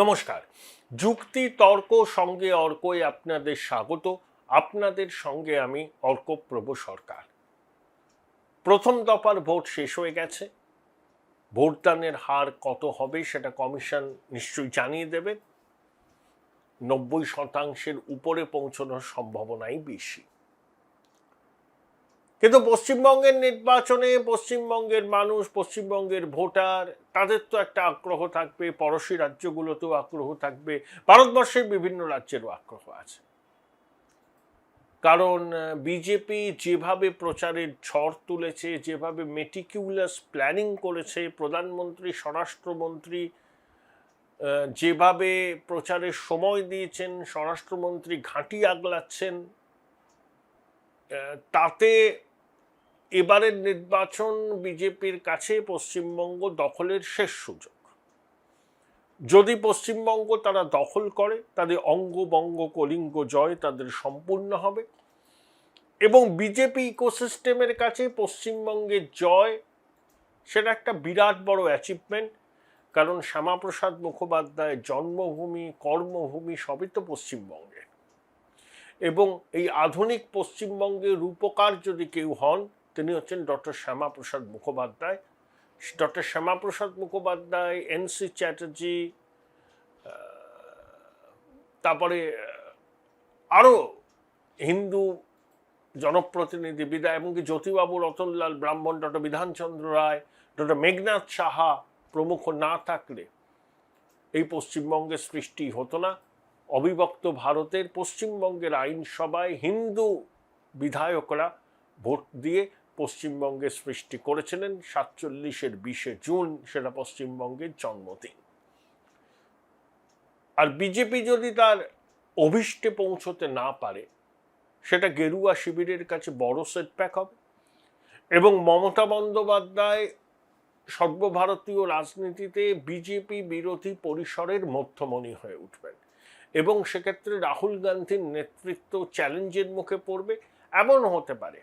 নমস্কার। যুক্তি তর্ক সঙ্গে অর্কই আপনাদের স্বাগত। আপনাদের সঙ্গে আমি অর্কপ্রভ সরকার। প্রথম দফার ভোট শেষ হয়ে গেছে। ভোটদানের হার কত হবে সেটা কমিশন নিশ্চয়ই জানিয়ে দেবে। 90% উপরে পৌঁছানোর সম্ভাবনাই বেশি। কিন্তু পশ্চিমবঙ্গের নির্বাচনে পশ্চিমবঙ্গের মানুষ, পশ্চিমবঙ্গের ভোটার, তাদের তো একটা আগ্রহ থাকবে, পড়োশি রাজ্যগুলোতেও আগ্রহ থাকবে, ভারতবর্ষের বিভিন্ন রাজ্যেরও আগ্রহ আছে। কারণ বিজেপি যেভাবে প্রচারের ঝড় তুলেছে, যেভাবে মেটিকিউলাস প্ল্যানিং করেছে, প্রধানমন্ত্রী, স্বরাষ্ট্রমন্ত্রী যেভাবে প্রচারের সময় দিয়েছেন, স্বরাষ্ট্রমন্ত্রী ঘাঁটি আগলাচ্ছেন, তাতে এবারের নির্বাচন বিজেপির কাছে পশ্চিমবঙ্গ দখলের শেষ সুযোগ। যদি পশ্চিমবঙ্গ তারা দখল করে, তাদের অঙ্গবঙ্গ কলিঙ্গ জয় তাদের সম্পূর্ণ হবে এবং বিজেপি ইকোসিস্টেমের কাছে পশ্চিমবঙ্গের জয় সেটা একটা বিরাট বড় অ্যাচিভমেন্ট। কারণ শ্যামাপ্রসাদ মুখোপাধ্যায়ের জন্মভূমি, কর্মভূমি সবই তো পশ্চিমবঙ্গে, এবং এই আধুনিক পশ্চিমবঙ্গের রূপকার যদি কেউ হন, তিনি হচ্ছেন ডক্টর শ্যামাপ্রসাদ মুখোপাধ্যায়। ডক্টর শ্যামাপ্রসাদ মুখোপাধ্যায়, এন.সি. চ্যাটার্জি, তারপরে আরও হিন্দু জনপ্রতিনিধি বিদায়, এমনকি জ্যোতিবাবু, রতনলাল ব্রাহ্মণ, ডক্টর বিধানচন্দ্র রায়, ডক্টর মেঘনাথ সাহা প্রমুখ না থাকলে এই পশ্চিমবঙ্গের সৃষ্টি হতো না। অবিভক্ত ভারতের পশ্চিমবঙ্গের আইনসভায় হিন্দু বিধায়করা ভোট দিয়ে পশ্চিমবঙ্গের সৃষ্টি করেছিলেন। 47-এর 20 জুন সেটা পশ্চিমবঙ্গের জন্মদিন। আর বিজেপি যদি তার অভীষ্টে পৌঁছতে না পারে, সেটা গেরুয়া শিবিরের কাছে বড় সেটব্যাক হবে এবং মমতা বন্দ্যোপাধ্যায় সর্বভারতীয় রাজনীতিতে বিজেপি বিরোধী পরিসরের মধ্যমণি হয়ে উঠবেন এবং সেক্ষেত্রে রাহুল গান্ধীর নেতৃত্ব চ্যালেঞ্জের মুখে পড়বে। এমন হতে পারে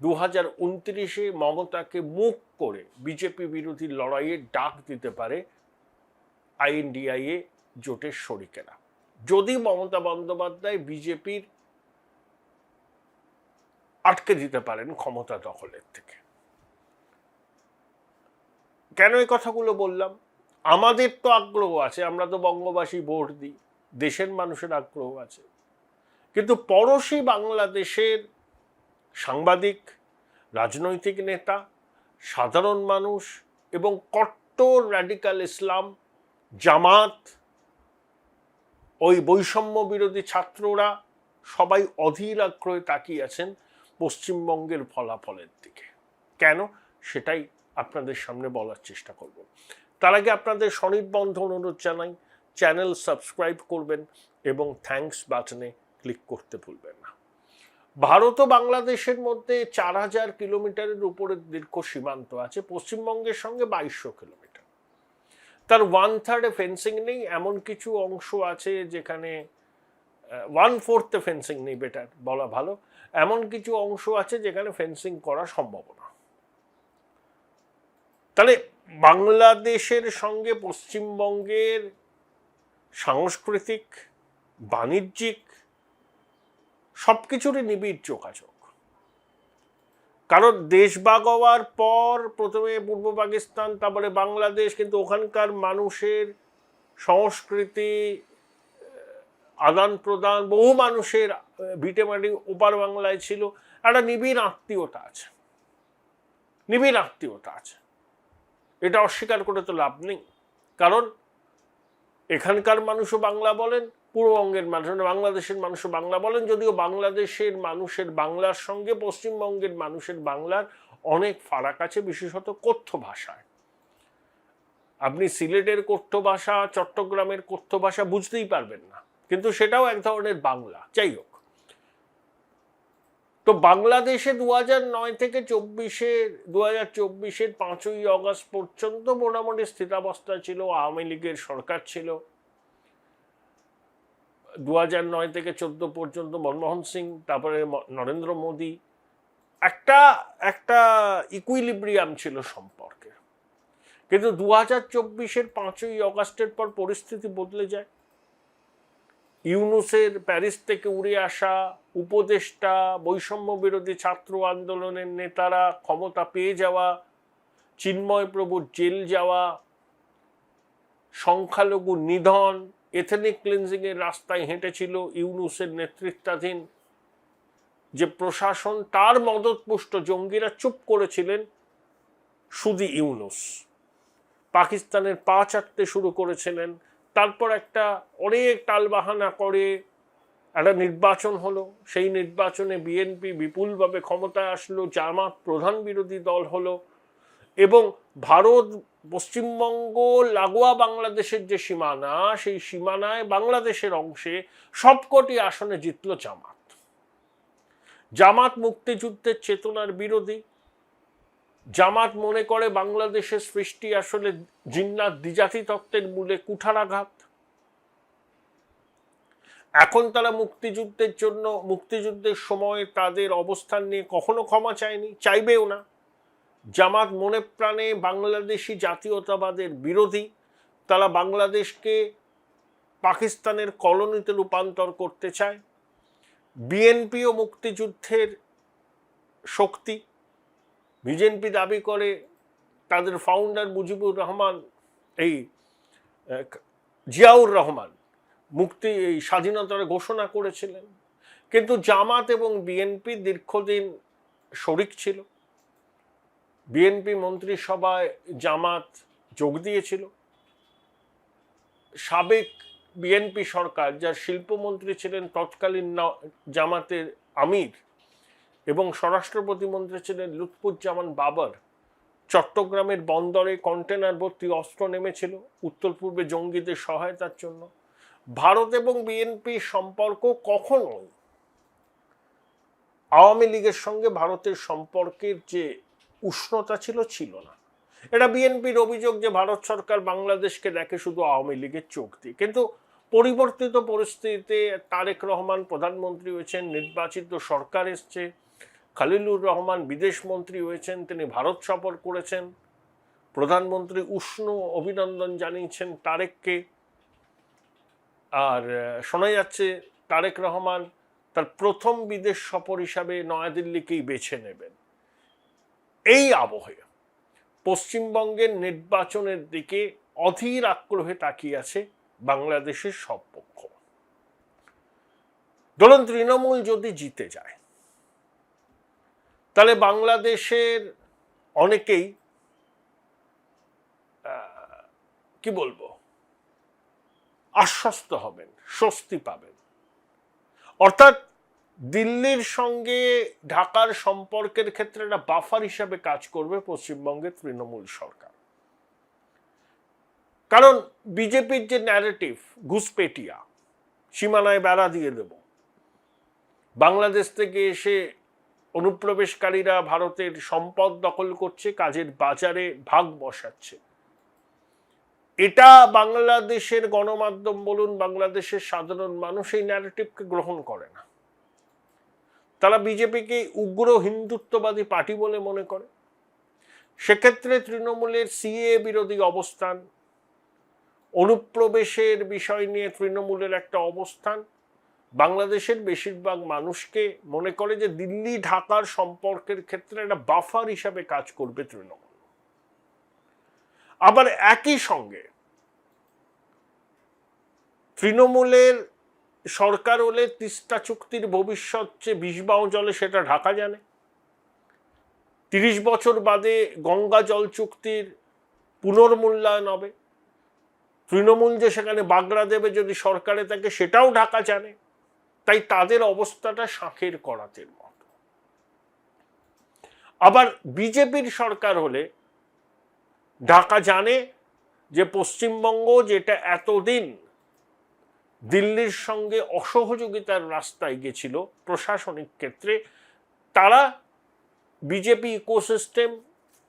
2029-এ মমতাকে মুখ করে বিজেপি বিরোধী লড়াইয়ের ডাক দিতে পারে আইএনডিআইএ জোটের শরিকেরা, যদি মমতা বন্দ্যোপাধ্যায় বিজেপির আটকে দিতে পারেন ক্ষমতা দখলের থেকে। কেন এই কথাগুলো বললাম? আমাদের তো আগ্রহ আছে, আমরা তো বঙ্গবাসী, ভোট দিই, দেশের মানুষের আগ্রহ আছে, কিন্তু পড়োশি বাংলাদেশের সাংবাদিক, রাজনৈতিক নেতা, সাধারণ মানুষ এবং কট্টর র্যাডিক্যাল ইসলাম, জামাত, ওই বৈষম্য বিরোধী ছাত্ররা সবাই অধীর আগ্রহে তাকিয়ে আছেন পশ্চিমবঙ্গের ফলাফলের দিকে। কেন, সেটাই আপনাদের সামনে বলার চেষ্টা করব। তার আগে আপনাদের স্বনির্বন্ধ অনুরোধ জানাই, চ্যানেল সাবস্ক্রাইব করবেন এবং থ্যাঙ্কস বাটনে ক্লিক করতে ভুলবেন না। ভারত ও বাংলাদেশের মধ্যে 4000 কিলোমিটারের উপরে দীর্ঘ সীমান্ত আছে, পশ্চিমবঙ্গের সঙ্গে 2200 কিলোমিটার। তার 1/3 ফেন্সিং নেই, এমন কিছু অংশ আছে যেখানে 1/4 ফেন্সিং নেই, বেটার বলা ভালো, এমন কিছু অংশ আছে যেখানে ফেন্সিং করা সম্ভব না। তাহলে বাংলাদেশের সঙ্গে পশ্চিমবঙ্গের সাংস্কৃতিক, বাণিজ্যিক সবকিছুরই নিবিড় যোগাযোগ। কারণ দেশভাগ হওয়ার পর প্রথমে পূর্ব পাকিস্তান, তারপরে বাংলাদেশ, কিন্তু ওখানকার মানুষের সংস্কৃতি, আদান প্রদান, বহু মানুষের ভিটেমাটি ওপার বাংলায় ছিল, একটা নিবিড় আত্মীয়তা আছে, নিবিড় আত্মীয়তা আছে। এটা অস্বীকার করে তো লাভ নেই। কারণ এখানকার মানুষও বাংলা বলেন, পূর্ববঙ্গের মানুষ, বাংলাদেশের মানুষও বাংলা বলেন, যদিও বাংলাদেশের মানুষের বাংলার সঙ্গে পশ্চিমবঙ্গের মানুষের বাংলার অনেক ফারাক আছে, বিশেষত কথ্য ভাষায়। আপনি সিলেটের কথ্য ভাষা, চট্টগ্রামের কথ্য ভাষা বুঝতেই পারবেন না, কিন্তু সেটাও এক ধরনের বাংলা। যাই হোক, তো বাংলাদেশে 2009 থেকে 2024-এর 5ই অগস্ট পর্যন্ত মোটামুটি স্থিতাবস্থা ছিল, আওয়ামী লীগের সরকার ছিল। 2009 থেকে 14 পর্যন্ত মনমোহন সিং, তারপরে নরেন্দ্র মোদী, একটা ইকুইলিব্রিয়াম ছিল সম্পর্কে। কিন্তু 2024-এর 5ই অগাস্টের পর পরিস্থিতি বদলে যায়। ইউনূসের প্যারিস থেকে উড়ে আসা উপদেষ্টা, বৈষম্য বিরোধী ছাত্র আন্দোলনের নেতারা ক্ষমতা পেয়ে যাওয়া, চিন্ময় প্রভুর জেল যাওয়া, সংখ্যালঘু নিধন, এথনিক ক্লিনজিং এর রাস্তায় হেঁটেছিল ইউনূসের নেতৃত্বাধীন যে প্রশাসন, তার মদতপুষ্ট জঙ্গিরা চুপ করেছিলেন শুধু ইউনূস। পাকিস্তানের পা চাটতে শুরু করেছিলেন। তারপর একটা অনেক টালবাহানা করে একটা নির্বাচন হলো, সেই নির্বাচনে বিএনপি বিপুলভাবে ক্ষমতায় আসলো, জামাত প্রধান বিরোধী দল হলো, এবং ভারত পশ্চিমবঙ্গ লাগোয়া বাংলাদেশের যে সীমানা, সেই সীমানায় বাংলাদেশের অংশে সবকটি আসনে জিতল জামাত। জামাত মুক্তিযুদ্ধের চেতনার বিরোধী। জামাত মনে করে বাংলাদেশের সৃষ্টি আসলে জিন্নাত দ্বিজাতি তত্ত্বের মূলে কুঠারাঘাত। এখন তারা মুক্তিযুদ্ধের সময় তাদের অবস্থান নিয়ে কখনো ক্ষমা চায়নি, চাইবেও না। জামাত মনে প্রাণে বাংলাদেশি জাতীয়তাবাদের বিরোধী। তারা বাংলাদেশকে পাকিস্তানের কলোনিতে রূপান্তর করতে চায়। বিএনপিও মুক্তিযুদ্ধের শক্তি। বিএনপি দাবি করে তাদের ফাউন্ডার মুজিবুর রহমান, জিয়াউর রহমান এই স্বাধীনতার ঘোষণা করেছিলেন। কিন্তু জামাত এবং বিএনপি দীর্ঘদিন শরিক ছিল। বিএনপি মন্ত্রিসভায় জামাত যোগ দিয়েছিল। সাবেক বিএনপি সরকার, যার শিল্পমন্ত্রী ছিলেন তৎকালীন জামাতের আমির এবং স্বরাষ্ট্র প্রতিমন্ত্রী ছিলেন লুৎফুজ্জামান বাবর, চট্টগ্রামের বন্দরে কন্টেনার ভর্তি অস্ত্র নেমেছিল উত্তর পূর্বে জঙ্গিদের সহায়তার জন্য। ভারত এবং বিএনপির সম্পর্ক কখনোই আওয়ামী লীগের সঙ্গে ভারতের সম্পর্কের যে উষ্ণতা ছিল না। এটা বিএনপির অভিযোগ যে ভারত সরকার বাংলাদেশকে দেখে শুধু আওয়ামী লীগের চোখ দিয়ে। কিন্তু পরিবর্তিত পরিস্থিতিতে তারেক রহমান প্রধানমন্ত্রী হয়েছেন, নির্বাচিত সরকার এসছে, খলিলুর রহমান বিদেশ মন্ত্রী হয়েছেন, তিনি ভারত সফর করেছেন, প্রধানমন্ত্রী উষ্ণ অভিনন্দন জানিয়েছেন তারেককে। আর শোনা যাচ্ছে তারেক রহমান তার প্রথম বিদেশ সফর হিসাবে নয়াদিল্লিকেই বেছে নেবেন। এই আবহে পশ্চিমবঙ্গের নির্বাচনের দিকে অধীর আগ্রহে তাকিয়ে আছে বাংলাদেশের সব পক্ষ। ধরুন তৃণমূল যদি জিতে যায়, তাহলে বাংলাদেশের অনেকেই কি বলবো, আশ্বস্ত হবেন, স্বস্তি পাবেন। অর্থাৎ দিল্লির সঙ্গে ঢাকার সম্পর্কের ক্ষেত্রে একটা বাফার হিসাবে কাজ করবে পশ্চিমবঙ্গের তৃণমূল সরকার। কারণ বিজেপির যে ন্যারেটিভ, ঘুষপেটিয়া, সীমানায় বেড়া দিয়ে দেব, বাংলাদেশ থেকে এসে অনুপ্রবেশকারীরা ভারতের সম্পদ দখল করছে, কাজের বাজারে ভাগ বসাচ্ছে, এটা বাংলাদেশের গণমাধ্যম বলুন, বাংলাদেশের সাধারণ মানুষ এই ন্যারেটিভকে গ্রহণ করে না। তারা বিজেপিকে উগ্র হিন্দুত্ববাদী পার্টি বলে মনে করে। সেক্ষেত্রে তৃণমূলের সিএএ বিরোধী অবস্থান, অনুপ্রবেশের বিষয় নিয়ে তৃণমূলের একটা অবস্থান, বাংলাদেশের বেশিরভাগ মানুষকে মনে করে যে দিল্লি ঢাকার সম্পর্কের ক্ষেত্রে একটা বাফার হিসাবে কাজ করবে তৃণমূল। আবার একই সঙ্গে তৃণমূলের সরকার হলে তিস্তা চুক্তির ভবিষ্যৎ যে বিষবাও জলে সেটা ঢাকা জানে। 30 বছর বাদে গঙ্গা জল চুক্তির পুনর্মূল্যায়ন হবে, তৃণমূল যে সেখানে বাগড়া দেবে যদি সরকারে থাকে সেটাও ঢাকা জানে। তাই তাদের অবস্থাটা শাঁখের করাতের মতো। আবার বিজেপির সরকার হলে ঢাকা জানে যে পশ্চিমবঙ্গ, যেটা এতদিন দিল্লির সঙ্গে অসহযোগিতার রাস্তায় গেছিল প্রশাসনিক ক্ষেত্রে, তারা বিজেপি ইকোসিস্টেম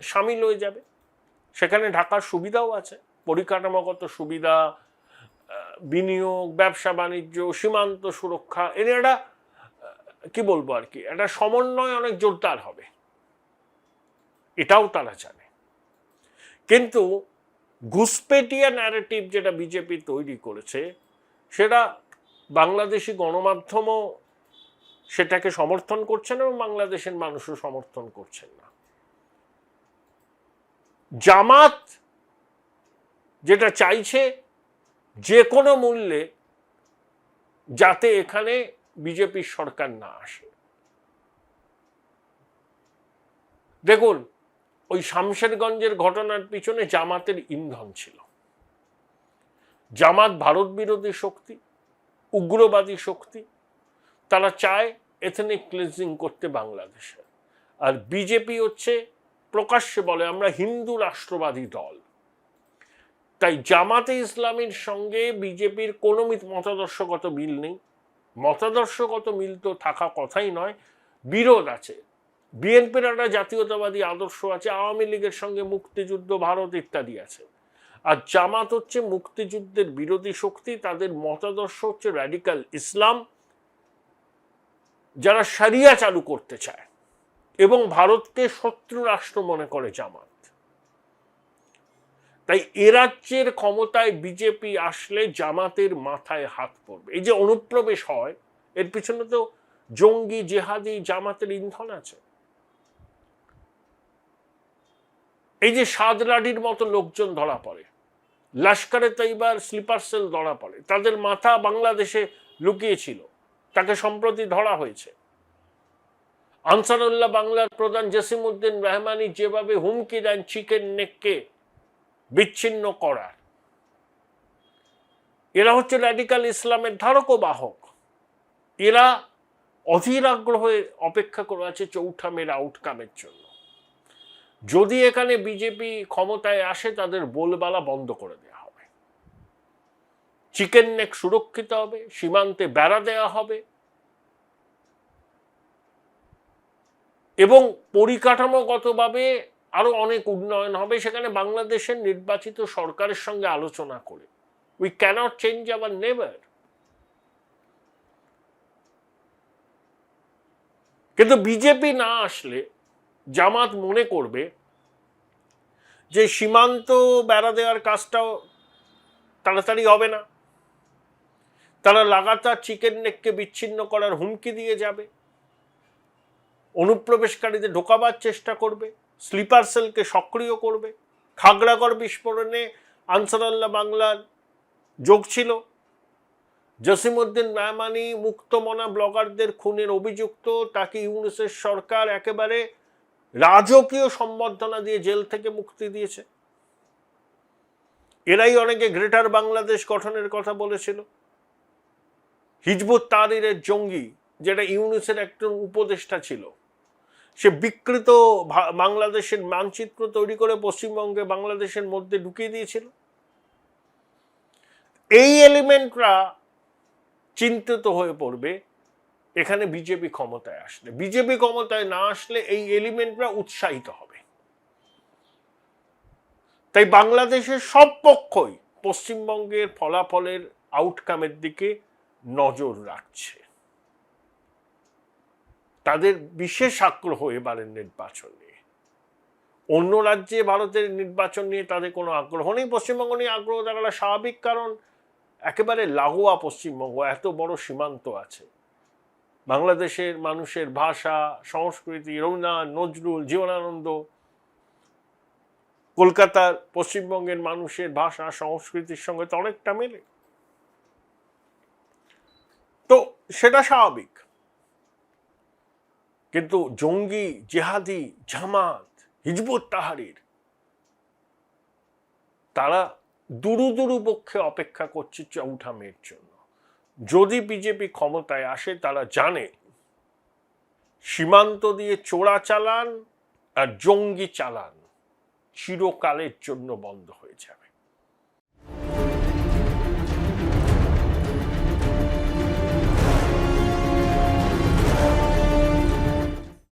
সামিল হয়ে যাবে। সেখানে ঢাকার সুবিধাও আছে, পরিকাঠামোগত সুবিধা, বিনিয়োগ, ব্যবসা বাণিজ্য, সীমান্ত সুরক্ষা, এর একটা কি বলবো আর কি, একটা সমন্বয় অনেক জোরদার হবে, এটাও তারা জানে। কিন্তু ঘুসপেটিয়া ন্যারেটিভ যেটা বিজেপি তৈরি করেছে, সেটা বাংলাদেশি গণমাধ্যমও সেটাকে সমর্থন করছেন এবং বাংলাদেশের মানুষও সমর্থন করছেন না। জামাত যেটা চাইছে যে কোনো মূল্যে যাতে এখানে বিজেপির সরকার না আসে। দেখুন, ওই শামশেরগঞ্জের ঘটনার পিছনে জামাতের ইন্ধন ছিল। জামাত ভারত বিরোধী শক্তি, উগ্রবাদী শক্তি, তারা চায় এথনিক ক্লিনজিং করতে বাংলাদেশে। আর বিজেপি হচ্ছে প্রকাশ্যে বলে আমরা হিন্দু রাষ্ট্রবাদী দল। তাই জামাতে ইসলামীর সঙ্গে বিজেপির কোনো মতাদর্শগত মিল নেই। মতাদর্শগত মিল তো থাকা কথাই নয়, বিরোধ আছে। বিএনপির একটা জাতীয়তাবাদী আদর্শ আছে, আওয়ামী লীগের সঙ্গে মুক্তিযুদ্ধ, ভারত ইত্যাদি আছে। আর জামাত হচ্ছে মুক্তিযুদ্ধের বিরোধী শক্তি, তাদের মতাদর্শ হচ্ছে র্যাডিক্যাল ইসলাম, যারা শরিয়া চালু করতে চায় এবং ভারতকে শত্রু রাষ্ট্র মনে করে জামাত। তাই এ রাজ্যের ক্ষমতায় বিজেপি আসলে জামাতের মাথায় হাত পড়বে। এই যে অনুপ্রবেশ হয়, এর পিছনে তো জঙ্গি জেহাদি জামাতের ইন্ধন আছে। এই যে সাদরাডির মতো লোকজন ধরা পড়ে, লস্করে তৈবার স্লিপার সেল ধরা পড়ে, তাদের মাথা বাংলাদেশে লুকিয়েছিল, তাকে সম্প্রতি ধরা হয়েছে। আনসারুল্লাহ বাংলার প্রধান জসিমউদ্দিন রহমানি যেভাবে হুমকি দেন চিকেন নেককে বিচ্ছিন্ন করার, এরা হচ্ছে র্যাডিক্যাল ইসলামের ধারক ও বাহক। এরা অধীর আগ্রহে অপেক্ষা করে আছে চৌঠা মের আউটকামের জন্য। যদি এখানে বিজেপি ক্ষমতায় আসে, তাদের বলবালা বন্ধ করে দেওয়া হবে, চিকেন নেক সুরক্ষিত হবে, সীমান্তে বেড়া দেওয়া হবে এবং পরিকাঠামোগতভাবে আরো অনেক উন্নয়ন হবে। সেখানে বাংলাদেশের নির্বাচিত সরকারের সঙ্গে আলোচনা করে, we cannot change our neighbour. কিন্তু বিজেপি না আসলে জামাত মনে করবে যে সীমান্ত বেড়া দেওয়ার কাজটাও তাড়াতাড়ি হবে না, তারা লাগাতার চিকেন নেককে বিচ্ছিন্ন করার হুমকি দিয়ে যাবে, অনুপ্রবেশকারীদের ঢোকাবার চেষ্টা করবে, স্লিপার সেলকে সক্রিয় করবে। খাগড়াগড় বিস্ফোরণে আনসারুল্লাহ বাংলার যোগ ছিল। জসিমউদ্দিন রহমানি মুক্তমনা ব্লগারদের খুনের অভিযুক্ত, তাকে ইউনূসের সরকার একেবারে রাজকীয় সম্বর্ধনা দিয়ে জেল থেকে মুক্তি দিয়েছে। এরাই অনেকে গ্রেটার বাংলাদেশ গঠনের কথা বলেছিল। হিজবুত তাহরীরের জঙ্গি, যেটা ইউনূসের একজন উপদেষ্টা ছিল, সে বিকৃত বাংলাদেশের মানচিত্র তৈরি করে পশ্চিমবঙ্গে বাংলাদেশের মধ্যে ঢুকিয়ে দিয়েছিল। এই এলিমেন্টরা চিন্তিত হয়ে পড়বে এখানে বিজেপি ক্ষমতায় আসলে। বিজেপি ক্ষমতায় না আসলে এই এলিমেন্টরা উৎসাহিত হবে। তাই বাংলাদেশের সব পক্ষই পশ্চিমবঙ্গের ফলাফলের আউটকামের দিকে নজর রাখছে। তাদের বিশেষ আগ্রহ এবারের নির্বাচন নিয়ে। অন্য রাজ্যে ভারতের নির্বাচন নিয়ে তাদের কোনো আগ্রহ নেই, পশ্চিমবঙ্গ নিয়ে আগ্রহ থাকাটা স্বাভাবিক, কারণ একেবারে লাগোয়া পশ্চিমবঙ্গ, এত বড় সীমান্ত আছে। বাংলাদেশের মানুষের ভাষা, সংস্কৃতি, রবীন্দ্রনাথ, নজরুল, জীবনানন্দ, কলকাতার পশ্চিমবঙ্গের মানুষের ভাষা সংস্কৃতির সঙ্গে তো অনেকটা মেলে, তো সেটা স্বাভাবিক। কিন্তু জঙ্গি, জেহাদি, জামাত, হিজবুত তাহরীর, তারা দুরু দুরু পক্ষে অপেক্ষা করছে চৌঠা মের জন্য। যদি বিজেপি ক্ষমতায় আসে, তারা জানে সীমান্ত দিয়ে চোরা চালান আর জঙ্গি চালান চিরকালের জন্য বন্ধ হয়ে যাবে।